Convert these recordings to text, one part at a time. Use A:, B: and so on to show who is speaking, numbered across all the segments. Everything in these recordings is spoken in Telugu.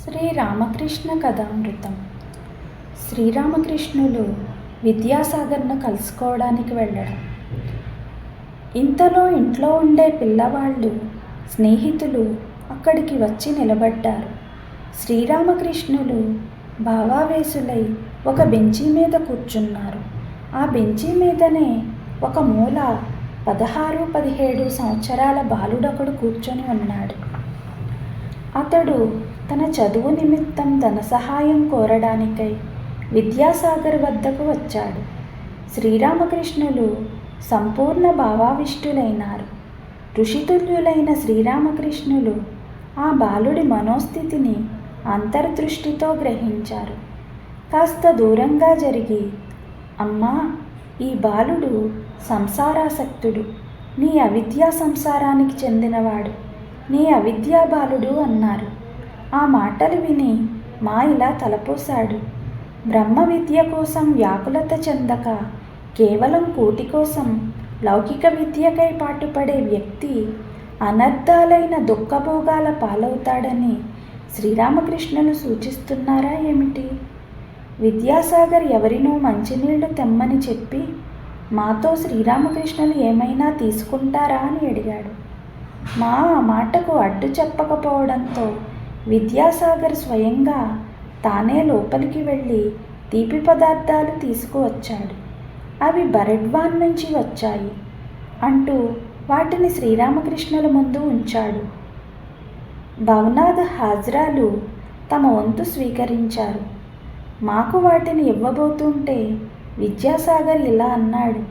A: శ్రీరామకృష్ణ కథామృతం. శ్రీరామకృష్ణులు విద్యాసాగర్ను కలుసుకోవడానికి వెళ్ళడం. ఇంతలో ఇంట్లో ఉండే పిల్లవాళ్ళు, స్నేహితులు అక్కడికి వచ్చి నిలబడ్డారు. శ్రీరామకృష్ణులు భావావేశులై ఒక బెంచీ మీద కూర్చున్నారు. ఆ బెంచీ మీదనే ఒక మూల 16-17 సంవత్సరాల బాలుడొకడు కూర్చొని ఉన్నాడు. అతడు తన చదువు నిమిత్తం ధన సహాయం కోరడానికై విద్యాసాగర్ వద్దకు వచ్చాడు. శ్రీరామకృష్ణులు సంపూర్ణ భావావిష్టులైనారు. ఋషితుల్యులైన శ్రీరామకృష్ణులు ఆ బాలుడి మనోస్థితిని అంతర్దృష్టితో గ్రహించారు. కాస్త దూరంగా జరిగి, అమ్మా, ఈ బాలుడు సంసారాసక్తుడు, నీ అవిద్యా సంసారానికి చెందినవాడు, నీ అవిద్యా బాలుడు అన్నారు. ఆ మాటలు విని ఇలా తలపోశాడు. బ్రహ్మ విద్య కోసం వ్యాకులత చెందక కేవలం కూటి కోసం లౌకిక విద్యకై పాటుపడే వ్యక్తి అనర్థాలైన దుఃఖభోగాల పాలవుతాడని శ్రీరామకృష్ణులు సూచిస్తున్నారా ఏమిటి? విద్యాసాగర్ ఎవరినో మంచినీళ్లు తెమ్మని చెప్పి మాతో శ్రీరామకృష్ణులు ఏమైనా తీసుకుంటారా అని అడిగాడు. ఆ మాటకు అడ్డు చెప్పకపోవడంతో విద్యాసాగర్ స్వయంగా తానే లోపలికి వెళ్ళి తీపి పదార్థాలు తీసుకువచ్చాడు. అవి బరెడ్వాన్ నుంచి వచ్చాయి అంటూ వాటిని శ్రీరామకృష్ణుల ముందు ఉంచాడు. భవనాథ్ హాజరాలు తమ వంతు స్వీకరించారు. మాకు వాటిని ఇవ్వబోతుంటే విద్యాసాగర్ ఇలా అన్నాడు.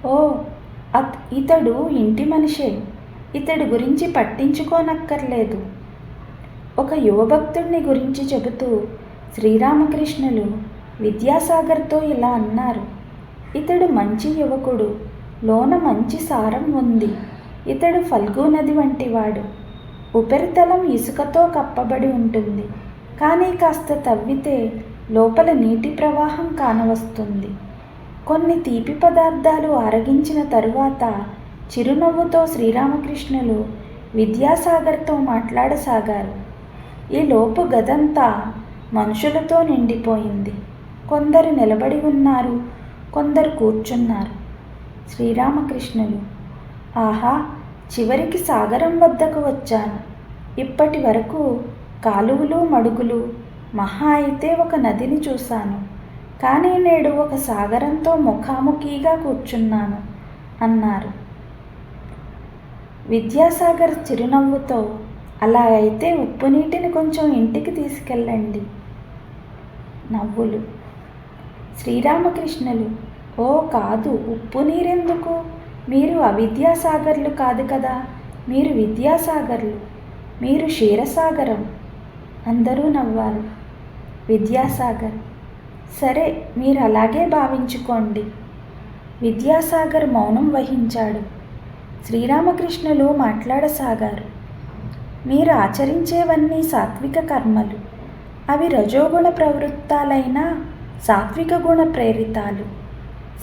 A: ఓ, ఇతడు ఇంటి మనిషే, ఇతడి గురించి పట్టించుకోనక్కర్లేదు. ఒక యువభక్తుడిని గురించి చెబుతూ శ్రీరామకృష్ణులు విద్యాసాగర్తో ఇలా అన్నారు. ఇతడు మంచి యువకుడు, లోన మంచి సారం ఉంది. ఇతడు ఫల్గు నది వంటివాడు. ఉపరితలం ఇసుకతో కప్పబడి ఉంటుంది, కానీ కాస్త తవ్వితే లోపల నీటి ప్రవాహం కానవస్తుంది. కొన్ని తీపి పదార్థాలు ఆరగించిన తరువాత చిరునవ్వుతో శ్రీరామకృష్ణులు విద్యాసాగర్తో మాట్లాడసాగారు. ఈ లోపు గదంతా మనుషులతో నిండిపోయింది. కొందరు నిలబడి ఉన్నారు, కొందరు కూర్చున్నారు. శ్రీరామకృష్ణులు, ఆహా, చివరికి సాగరం వద్దకు వచ్చాను. ఇప్పటి వరకు కాలువలు మడుగులు, మహా అయితే ఒక నదిని చూశాను, కానీ నేడు ఒక సాగరంతో ముఖాముఖిగా కూర్చున్నాను అన్నారు. విద్యాసాగర్ చిరునవ్వుతో, అలా అయితే ఉప్పు నీటిని కొంచెం ఇంటికి తీసుకెళ్ళండి. నవ్వులు. శ్రీరామకృష్ణులు, ఓ కాదు, ఉప్పు నీరెందుకు? మీరు అవిద్యాసాగర్లు కాదు కదా, మీరు విద్యాసాగర్లు, మీరు క్షీరసాగరం. అందరూ నవ్వారు. విద్యాసాగర్, సరే, మీరు అలాగే భావించుకోండి. విద్యాసాగర్ మౌనం వహించాడు. శ్రీరామకృష్ణులు మాట్లాడసాగారు. మీరు ఆచరించేవన్నీ సాత్విక కర్మలు. అవి రజోగుణ ప్రవృత్తాలైన సాత్విక గుణ ప్రేరితాలు.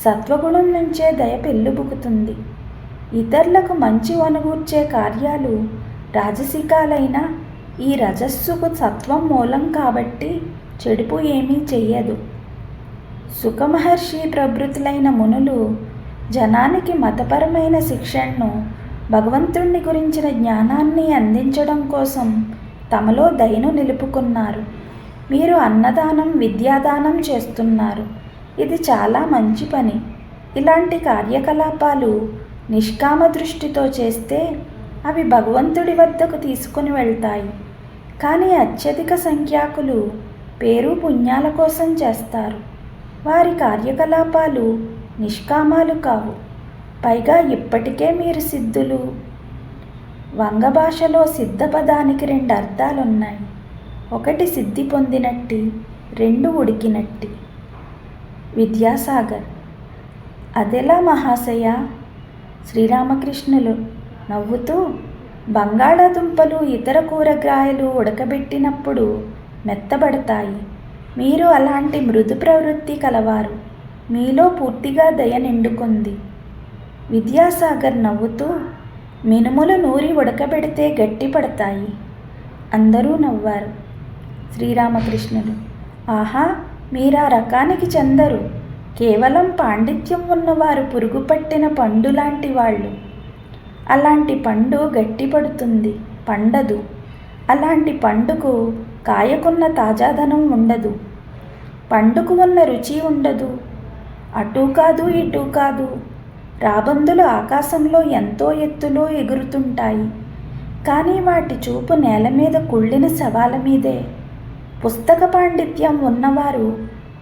A: సత్వగుణం నుంచే దయ పెళ్ళుబుకుతుంది. ఇతరులకు మంచి వనగూర్చే కార్యాలు రాజసికాలైన ఈ రజస్సుకు సత్వం మూలం కాబట్టి చెడుపు ఏమీ చెయ్యదు. సుఖమహర్షి ప్రభృతులైన మునులు జనానికి మతపరమైన శిక్షణను, భగవంతుణ్ణి గురించిన జ్ఞానాన్ని అందించడం కోసం తమలో దయను నిలుపుకున్నారు. మీరు అన్నదానం, విద్యాదానం చేస్తున్నారు. ఇది చాలా మంచి పని. ఇలాంటి కార్యకలాపాలు నిష్కామ దృష్టితో చేస్తే అవి భగవంతుడి వద్దకు తీసుకుని వెళ్తాయి. కానీ అత్యధిక సంఖ్యాకులు పేరు పుణ్యాల కోసం చేస్తారు. వారి కార్యకలాపాలు నిష్కామాలు కావు. పైగా ఇప్పటికే మీరు సిద్ధులు. వంగ భాషలో సిద్ధ పదానికి 2 అర్థాలున్నాయి. ఒకటి సిద్ధి పొందినట్టి, 2 ఉడికినట్టి. విద్యాసాగర్, అదెలా మహాశయ? శ్రీరామకృష్ణులు నవ్వుతూ, బంగాళాదుంపలు, ఇతర కూరగాయలు ఉడకబెట్టినప్పుడు మెత్తబడతాయి. మీరు అలాంటి మృదు ప్రవృత్తి కలవారు. మీలో పూర్తిగా దయ నిండుకుంది. విద్యాసాగర్ నవ్వుతూ, మినుములు నూరి ఉడకబెడితే గట్టిపడతాయి. అందరూ నవ్వారు. శ్రీరామకృష్ణులు: ఆహా, మీరా రకానికి చెందరు. కేవలం పాండిత్యం ఉన్నవారు పురుగుపట్టిన పండు లాంటి వాళ్ళు. అలాంటి పండు గట్టిపడుతుంది, పండదు. అలాంటి పండుకు కాయకున్న తాజాదనం ఉండదు, పండుకు ఉన్న రుచి ఉండదు. అటూ కాదు ఇటూ కాదు. రాబందులు ఆకాశంలో ఎంతో ఎత్తులో ఎగురుతుంటాయి, కానీ వాటి చూపు నేల మీద కుళ్ళిన శవాల మీదే. పుస్తక పాండిత్యం ఉన్నవారు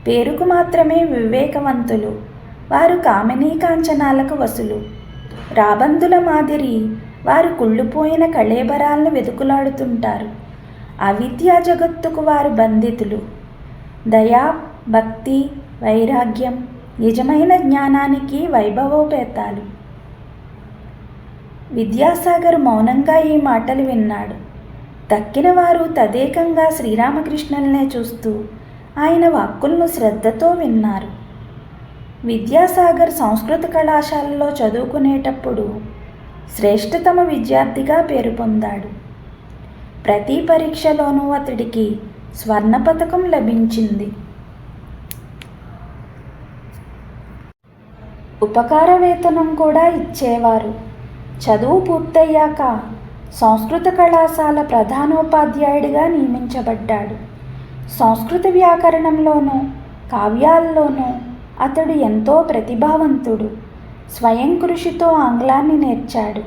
A: పేరుకు మాత్రమే వివేకవంతులు. వారు కామినీ కాంచనాలకు వసులు. రాబందుల మాదిరి వారు కుళ్ళిపోయిన కళేబరాలను వెతుకులాడుతుంటారు. అవిద్యా జగత్తుకు వారు బంధితులు. దయా, భక్తి, వైరాగ్యం నిజమైన జ్ఞానానికి వైభవోపేతాలు. విద్యాసాగర్ మౌనంగా ఈ మాటలు విన్నాడు. తక్కిన వారు తదేకంగా శ్రీరామకృష్ణులనే చూస్తూ ఆయన వాక్కులను శ్రద్ధతో విన్నారు. విద్యాసాగర్ సంస్కృత కళాశాలలో చదువుకునేటప్పుడు శ్రేష్ఠతమ విద్యార్థిగా పేరు పొందాడు. ప్రతి పరీక్షలోనూ అతడికి స్వర్ణ పతకం లభించింది. ఉపకార వేతనం కూడా ఇచ్చేవారు. చదువు పూర్తయ్యాక సంస్కృత కళాశాల ప్రధానోపాధ్యాయుడిగా నియమించబడ్డాడు. సంస్కృత వ్యాకరణంలోనూ కావ్యాల్లోనూ అతడు ఎంతో ప్రతిభావంతుడు. స్వయం కృషితో ఆంగ్లాన్ని నేర్చాడు.